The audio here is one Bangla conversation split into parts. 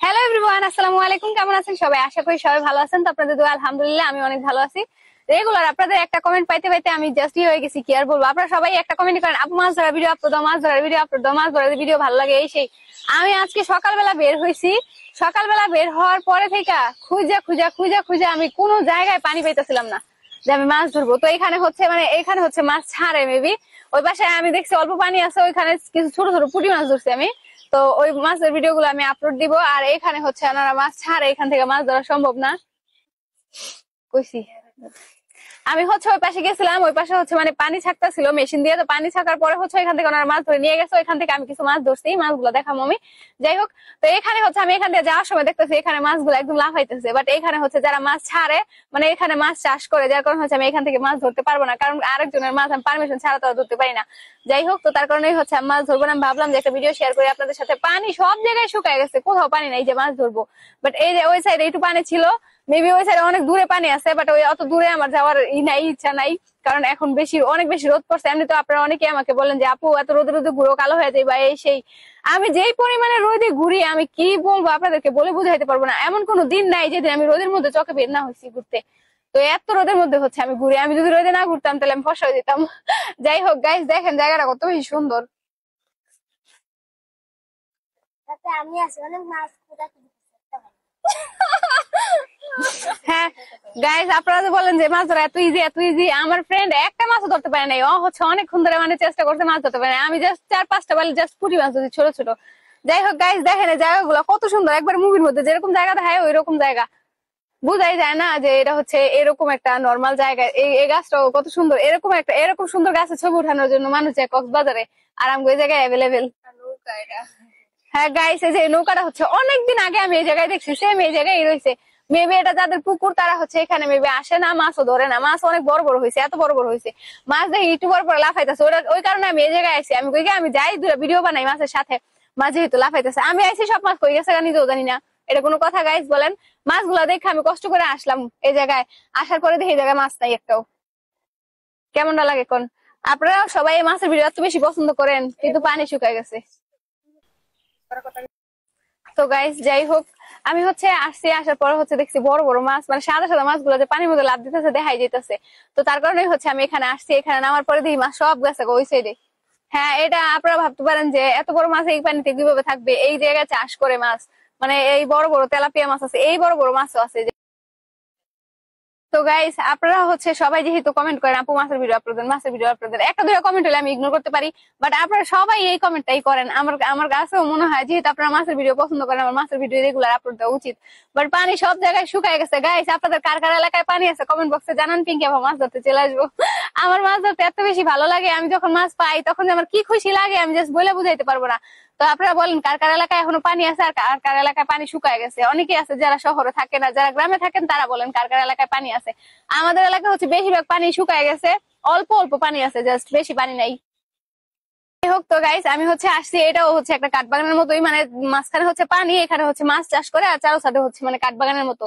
হ্যালো এভরিওয়ান, আসসালামু আলাইকুম। কেমন আছেন সবাই? আশা করি সবাই ভালো আছেন। তো আপনাদের দোয়া আলহামদুলিল্লাহ আমি অনেক ভালো আছি। রেগুলার আপনাদের একটা কমেন্ট পাইতে পাইতে আমি জাস্ট হয়ে গেছি, কি আর বলবো। আপনারা সবাই একটা কমেন্ট করেন, আপু মাছ ধরার ভিডিও আপলোড দাও, মাছ ধরার ভিডিও আপলোড দাও, মাছ ধরার ভিডিও ভালো লাগে এই সেই। আমি আজকে সকালবেলা বের হয়েছি, সকালবেলা বের হওয়ার পরে থেকে খুঁজা খুঁজা খুঁজা খুঁজা আমি কোনো জায়গায় পানি পাইতেছিলাম না যে আমি মাছ ধরবো। তো এখানে হচ্ছে মাছ ছাড়ে মেবি। ওই পাশে আমি দেখছি অল্প পানি আছে, ওইখানে কিছু ছোট ছোট পুঁটি মাছ ধরছি আমি। তো ওই মাছের ভিডিও গুলো আমি আপলোড দিব। আর এখানে হচ্ছে ওনারা মাছ ছাড়ে, এখান থেকে মাছ ধরা সম্ভব না কইছি। আমি হচ্ছে ওই পাশে গেছিলাম, ওই পাশে হচ্ছে মানে পানি ছাকতেছিল মেশিন দিয়ে। তো পানি ছাকার পরে হচ্ছে এখান থেকে ওনারা মাছ ধরে নিয়ে গেছে, ওইখান থেকে আমি কিছু মাছ ধরছি, মাছগুলো দেখাবো আমি। যাই হোক, তো এখানে হচ্ছে আমি এখান দিয়ে যাওয়ার সময় দেখতেছি এখানে মাছগুলো একদম লাফাইতেছে। বাট এখানে হচ্ছে যারা মাছ ছাড়ে, মানে এখানে মাছ চাষ করে, যার কারণে হচ্ছে আমি এখান থেকে মাছ ধরতে পারবো না, কারণ আরেকজনের মাছ আমি পারমিশন ছাড়া তো ধরতে পারি না। যাই হোক, তো তার কারণেই হচ্ছে আমি মাছ ধরবো না। আমি ভাবলাম যে একটা ভিডিও শেয়ার করি আপনাদের সাথে। পানি সব জায়গায় শুকায় গেছে, কোথাও পানি নেই যে মাছ ধরবো। বাট এই যে ওই সাইডে একটু পানি ছিল, মেবি ওই সাইডে অনেক দূরে পানি আছে, বাট ওই অত দূরে আমার যাওয়ার ইচ্ছা নাই, কারণ এখন অনেক বেশি রোদ পড়ছে। এমনি তো আপনারা অনেকে আমাকে বলেন যে আপু এত রোদে রোদে ঘুরো, কালো হয়ে যায় বা এই সেই। আমি যেই পরিমাণে রোদে ঘুরি, আমি কি বলবো আপনাদেরকে, বলে বুঝাইতে পারবো না। এমন কোনো দিন নাই যেদিন আমি রোদের মধ্যে চোখে বের না হয়েছি ঘুরতে। তো এত রোদের মধ্যে হচ্ছে আমি ঘুরি। আমি যদি রোদে না ঘুরতাম তাহলে আমি ফসা হয়ে যেতাম। যাই হোক গাইস, দেখেন জায়গাটা কত বেশি সুন্দর। আমি আছি অনেক মাছ হ্যাঁ গাইস, আপনারা যে বলেন যে মাছ ধরা এত ইজি এত ইজি, আমার ফ্রেন্ড একটা মাছও ধরতে পারে নাই। ও হচ্ছে অনেকক্ষণ ধরে মানে চেষ্টা করতে, মাছ ধরতে পারে না। আমি জাস্ট 4-5টা বালি জাস্ট পুঁটি মাছ ধরছি, ছোট ছোট। যাই হোক গাইস, দেখেন এই জায়গাগুলো কত সুন্দর, একবার মুভির মধ্যে যেরকম জায়গা দেখায় ওই রকম জায়গা। বুঝাই যায় না যে এটা হচ্ছে এরকম একটা নর্মাল জায়গা। এই গাছটাও কত সুন্দর। এরকম সুন্দর গাছের ছবি উঠানোর জন্য মানুষ যায় কক্সবাজারে, আর আমি ওই জায়গায় অ্যাভেলেবেল। হ্যাঁ গাইস, এই যে নৌকাটা হচ্ছে অনেকদিন আগে আমি এই জায়গায় দেখছি, সেম এই জায়গায় রয়েছে। মেবি এটা যাদের পুকুর তারা হচ্ছে এখানে মেবি আসে না, মাছও ধরে না। মাছ অনেক বড় বড় হয়েছে, এত বড় বড় হয়েছে মাছ দেখি একটু বড় বড় লাফাইতেছে। ওই কারণে আমি এই জায়গায় আইছি। আমি কই আমি যাই দুটা ভিডিও বানাই মাছের সাথে, মাছ যেহেতু লাফাইতেছে। আমি আইছি সব মাছ কই গেছে নিজেও জানি না। এটা কোনো কথা গাইস বলেন? মাছগুলা দেখে আমি কষ্ট করে আসলাম এই জায়গায়, আসার পরে দেখি এই জায়গায় মাছ নাই একটাও। কেমনটা লাগে কোন? আপনারা সবাই এই মাছের ভিডিও এত বেশি পছন্দ করেন, কিন্তু পানি শুকায় গেছে। তো গাইস যাই হোক, আমি হচ্ছে আসছি, আসার পর হচ্ছে দেখছি বড় বড় মাছ, মানে সাদা সাদা মাছগুলো যে পানির মধ্যে লাফ দিতেছে দেখাই যেতেছে। তো তার কারণেই হচ্ছে আমি এখানে আসছি। এখানে নামার পরে দেখি মাছ সব গেছে ওই সাইডে। হ্যাঁ, এটা আপনারা ভাবতে পারেন যে এত বড় মাছ এই পানিতে কিভাবে থাকবে। এই জায়গায় চাষ করে মাছ, মানে এই বড় বড় তেলাপিয়া মাছ আছে, এই বড় বড় মাছও আছে। তো গাইস, আপনারা হচ্ছে সবাই যেহেতু কমেন্ট করেন আপু মাছের ভিডিও আপলোড দেন, মাছের ভিডিও আপলোড দেন, একটা দুটো কমেন্ট হলে আমি ইগনোর করতে পারি, বাট আপনারা সবাই এই কমেন্টটাই করেন। আমার কাছেও মনে হয় যেহেতু আপনারা মাছের ভিডিও পছন্দ করেন, আমার মাছের ভিডিও রেগুলার আপলোড দেওয়া উচিত। বাট পানি সব জায়গায় শুকায় গেছে গাইস। আপনাদের কার কার এলাকায় পানি আছে কমেন্ট বক্সে জানান, পিঙ্কি আপা মাছ ধরতে চলে আসবো। আমার মাছ ধরতে এত বেশি ভালো লাগে, আমি যখন মাছ পাই তখন যে আমার কি খুশি লাগে আমি জাস্ট বলে বুঝাইতে পারবো না। তো আপনারা বলেন কার কার এলাকায় এখনো পানি আছে আর কার এলাকায় পানি শুকায় গেছে। অনেকে আছে যারা শহরে থাকে না, যারা গ্রামে থাকেন তারা বলেন কার কার এলাকায় পানি আছে। আমাদের এলাকা হচ্ছে বেশিরভাগ পানি শুকায় গেছে, অল্প অল্প পানি আছে, জাস্ট বেশি পানি নাই। যাই হোক, তো গাইস আমি হচ্ছে আসছি, এটাও হচ্ছে একটা কাঠবাগানের মতোই, মানে মাঝখানে হচ্ছে পানি, এখানে হচ্ছে মাছ চাষ করে, আর চারো সাইডে হচ্ছে মানে কাঠবাগানের মতো।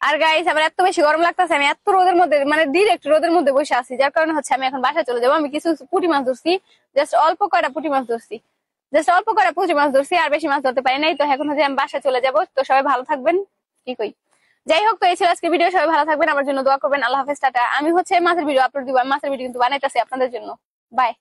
আর গাইস আবার এত বেশি গরম লাগতেছে, আমি এত রোদের মধ্যে মানে ডিরেক্ট রোদের মধ্যে বসে আছি, যার কারণে হচ্ছে আমি এখন বাসায় চলে যাবো। আমি কিছু পুঁটি মাছ ধরছি, জাস্ট অল্প কয়টা পুঁটি মাছ ধরছি, আর বেশি মাছ ধরতে পারি নাই। তো এখন হচ্ছে আমি বাসায় চলে যাবো। তো সবাই ভালো থাকবেন, কি কই। যাই হোক, তো এই ছিল আজকে ভিডিও। সবাই ভালো থাকবেন, আমার জন্য দোয়া করবেন। আল্লাহ হাফেজ, টাটা। আমি হচ্ছে মাছের ভিডিও আপলোড দিব, আমি মাছের ভিডিও কিন্তু বানাইতেছি আপনাদের জন্য। বাই।